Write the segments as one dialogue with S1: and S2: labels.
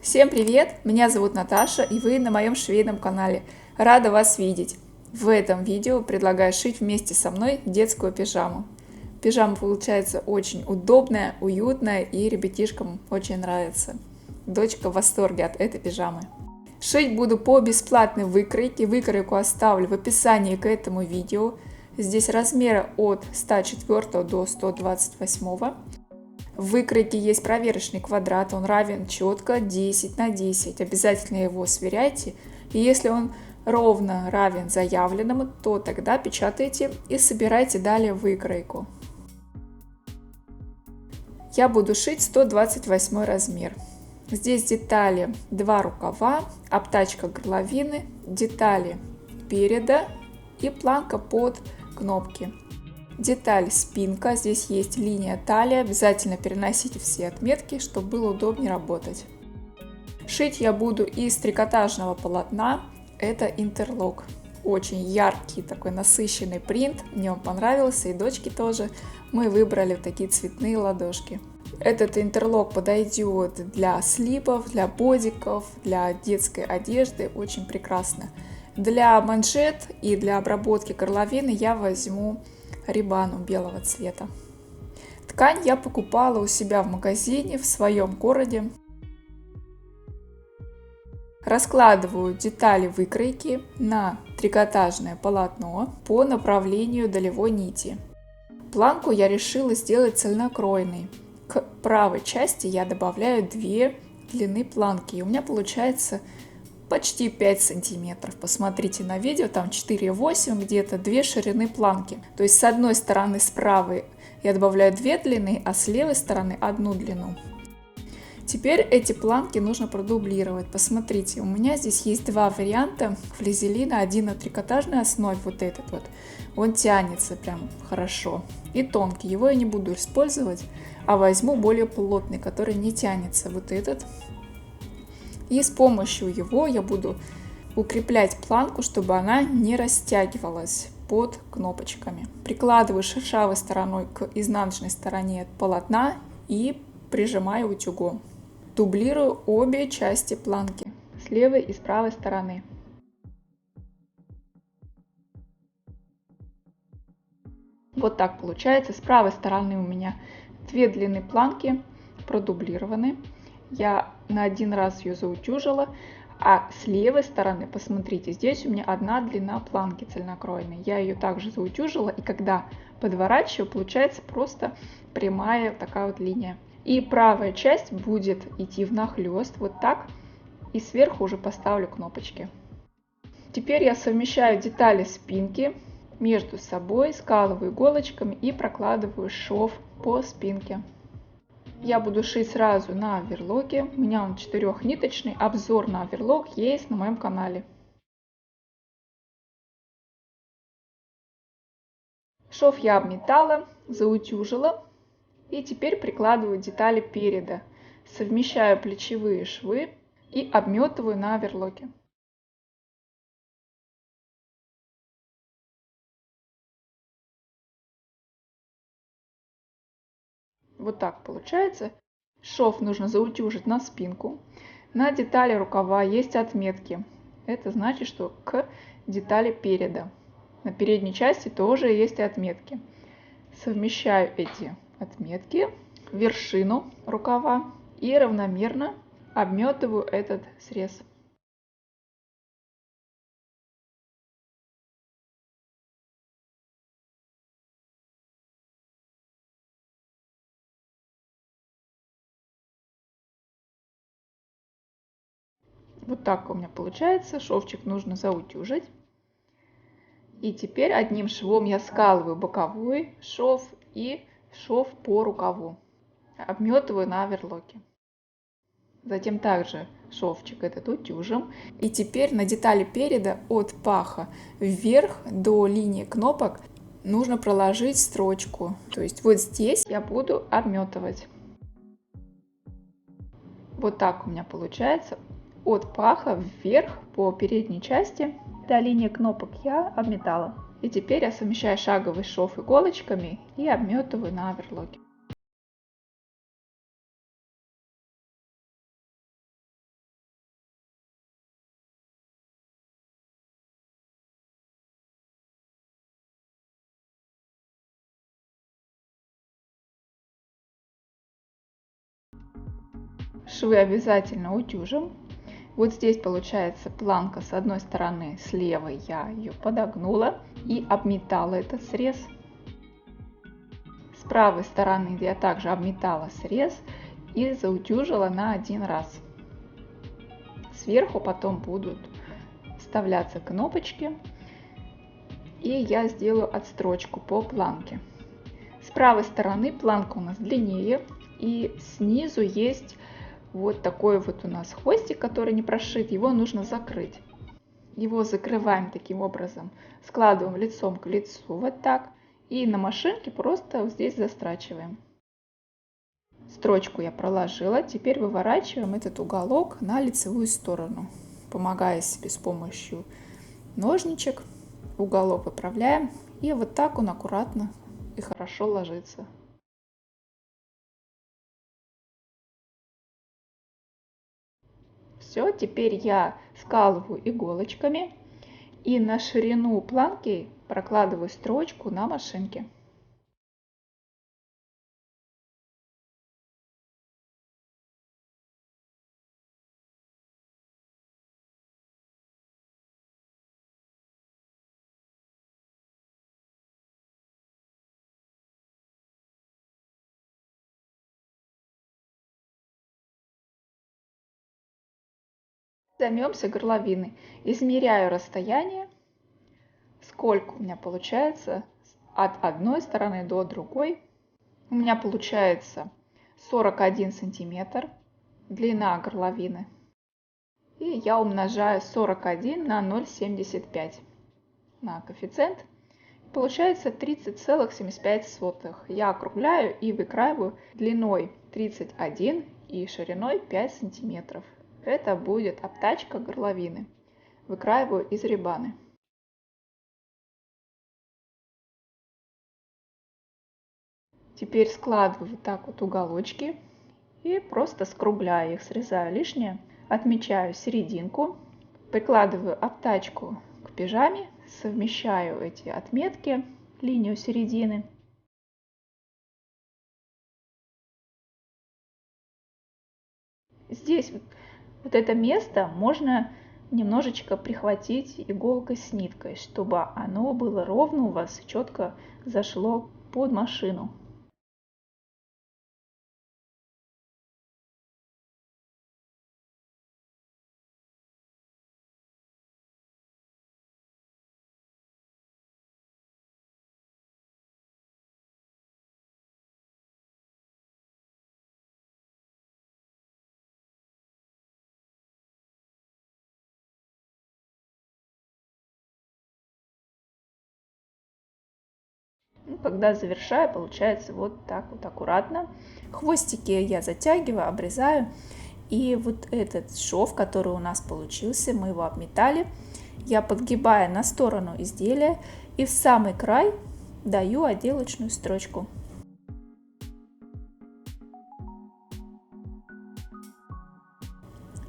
S1: Всем привет! Меня зовут Наташа, и вы на моем швейном канале. Рада вас видеть! В этом видео предлагаю шить вместе со мной детскую пижаму. Пижама получается очень удобная, уютная, и ребятишкам очень нравится. Дочка в восторге от этой пижамы. Шить буду по бесплатной выкройке. Выкройку оставлю в описании к этому видео. Здесь размеры от 104 до 128. В выкройке есть проверочный квадрат, он равен четко 10 на 10. Обязательно его сверяйте. И если он ровно равен заявленному, то тогда печатайте и собирайте далее выкройку. Я буду шить 128 размер. Здесь детали 2 рукава, обтачка горловины, детали переда и планка под кнопки. Деталь спинка, здесь есть линия талии, обязательно переносите все отметки, чтобы было удобнее работать. Шить я буду из трикотажного полотна, это интерлок. Очень яркий, такой насыщенный принт, мне он понравился, и дочке тоже. Мы выбрали такие цветные ладошки. Этот интерлок подойдет для слипов, для бодиков, для детской одежды, очень прекрасно. Для манжет и для обработки горловины я возьму рибану белого цвета. Ткань я покупала у себя в магазине в своем городе. Раскладываю детали выкройки на трикотажное полотно по направлению долевой нити. Планку я решила сделать цельнокроенной. К правой части я добавляю 2 длины планки, и у меня получается почти 5 сантиметров. Посмотрите на видео, там 4,8, где-то 2 ширины планки. То есть с одной стороны, с правой, я добавляю 2 длины, а с левой стороны 1 длину. Теперь эти планки нужно продублировать. Посмотрите, у меня здесь есть 2 варианта флизелина. Один на трикотажной основе, вот этот вот. Он тянется прям хорошо. И тонкий, его я не буду использовать, а возьму более плотный, который не тянется, вот этот. И с помощью его я буду укреплять планку, чтобы она не растягивалась под кнопочками. Прикладываю шершавой стороной к изнаночной стороне полотна и прижимаю утюгом. Дублирую обе части планки с левой и с правой стороны. Вот так получается. С правой стороны у меня 2 длины планки продублированы. Я на один раз ее заутюжила, а с левой стороны, посмотрите, здесь у меня 1 длина планки цельнокроенной. Я ее также заутюжила, и когда подворачиваю, получается просто прямая такая вот линия. И правая часть будет идти внахлёст, вот так, и сверху уже поставлю кнопочки. Теперь я совмещаю детали спинки между собой, скалываю иголочками и прокладываю шов по спинке. Я буду шить сразу на оверлоке. У меня он 4-ниточный. Обзор на оверлок есть на моем канале. Шов я обметала, заутюжила. И теперь прикладываю детали переда. Совмещаю плечевые швы и обметываю на оверлоке. Вот так получается. Шов нужно заутюжить на спинку. На детали рукава есть отметки. Это значит, что к детали переда. На передней части тоже есть отметки. Совмещаю эти отметки в вершину рукава и равномерно обметываю этот срез. Вот так у меня получается. Шовчик нужно заутюжить. И теперь одним швом я скалываю боковой шов и шов по рукаву. Обметываю на оверлоке. Затем также шовчик этот утюжим. И теперь на детали переда от паха вверх до линии кнопок нужно проложить строчку. То есть вот здесь я буду обметывать. Вот так у меня получается. От паха вверх по передней части до линии кнопок я обметала. И теперь я совмещаю шаговый шов иголочками и обметываю на оверлоке. Швы обязательно утюжим. Вот здесь получается планка с одной стороны, с левой я ее подогнула и обметала этот срез. С правой стороны я также обметала срез и заутюжила на один раз. Сверху потом будут вставляться кнопочки, и я сделаю отстрочку по планке. С правой стороны планка у нас длиннее, и снизу есть вот такой вот у нас хвостик, который не прошит, его нужно закрыть. Его закрываем таким образом, складываем лицом к лицу вот так, и на машинке просто здесь застрачиваем. Строчку я проложила, теперь выворачиваем этот уголок на лицевую сторону. Помогая себе с помощью ножничек, уголок выправляем, и вот так он аккуратно и хорошо ложится. Все, теперь я скалываю иголочками и на ширину планки прокладываю строчку на машинке. Займемся горловиной. Измеряю расстояние, сколько у меня получается от одной стороны до другой. У меня получается 41 сантиметр длина горловины. И я умножаю 41 на 0,75 на коэффициент. Получается 30,75. Я округляю и выкраиваю длиной 31 и шириной 5 сантиметров. Это будет обтачка горловины. Выкраиваю из ребаны. Теперь складываю вот так вот уголочки и просто скругляю их, срезаю лишнее. Отмечаю серединку, прикладываю обтачку к пижаме, совмещаю эти отметки, линию середины. Здесь вот это место можно немножечко прихватить иголкой с ниткой, чтобы оно было ровно у вас и четко зашло под машину. Когда завершаю, получается вот так вот аккуратно. Хвостики я затягиваю, обрезаю. И вот этот шов, который у нас получился, мы его обметали. Я подгибаю на сторону изделия и в самый край даю отделочную строчку.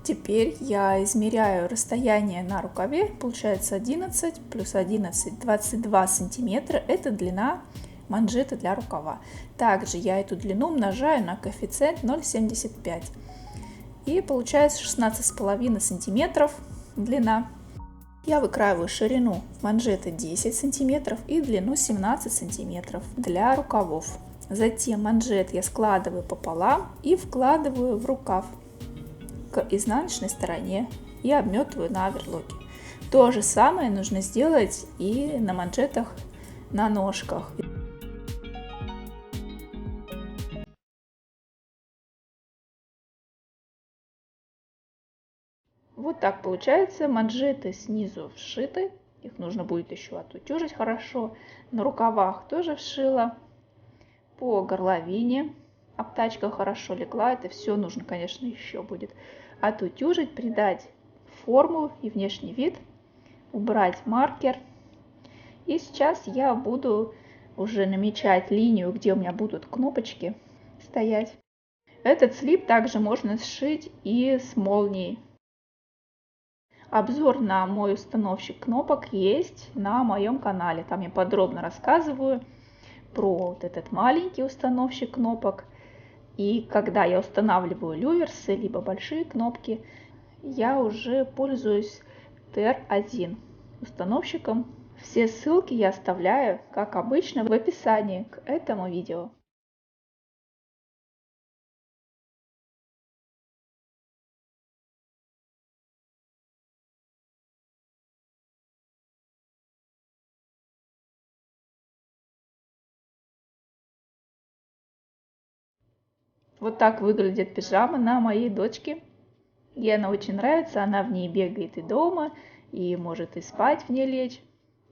S1: Теперь я измеряю расстояние на рукаве, получается 11 плюс 11, 22 сантиметра, это длина манжеты для рукава. Также я эту длину умножаю на коэффициент 0,75 и получается 16,5 сантиметров длина. Я выкраиваю ширину манжеты 10 сантиметров и длину 17 сантиметров для рукавов. Затем манжет я складываю пополам и вкладываю в рукав к изнаночной стороне и обметываю на оверлоке. То же самое нужно сделать и на манжетах на ножках. Вот так получается. Манжеты снизу вшиты, их нужно будет еще отутюжить хорошо. На рукавах тоже вшила. По горловине обтачка хорошо легла, это все нужно, конечно, еще будет отутюжить, придать форму и внешний вид, убрать маркер. И сейчас я буду уже намечать линию, где у меня будут кнопочки стоять. Этот слип также можно сшить и с молнией. Обзор на мой установщик кнопок есть на моем канале. Там я подробно рассказываю про вот этот маленький установщик кнопок И когда я устанавливаю люверсы, либо большие кнопки, я уже пользуюсь TR1 установщиком. Все ссылки я оставляю, как обычно, в описании к этому видео. Вот так выглядит пижама на моей дочке. Ей она очень нравится, она в ней бегает и дома, и может и спать в ней лечь.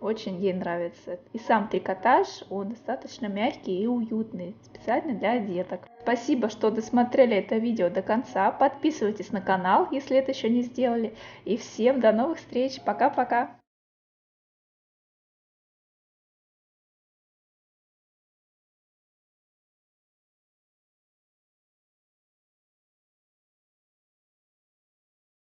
S1: Очень ей нравится. И сам трикотаж, он достаточно мягкий и уютный, специально для деток. Спасибо, что досмотрели это видео до конца. Подписывайтесь на канал, если это еще не сделали. И всем до новых встреч. Пока-пока.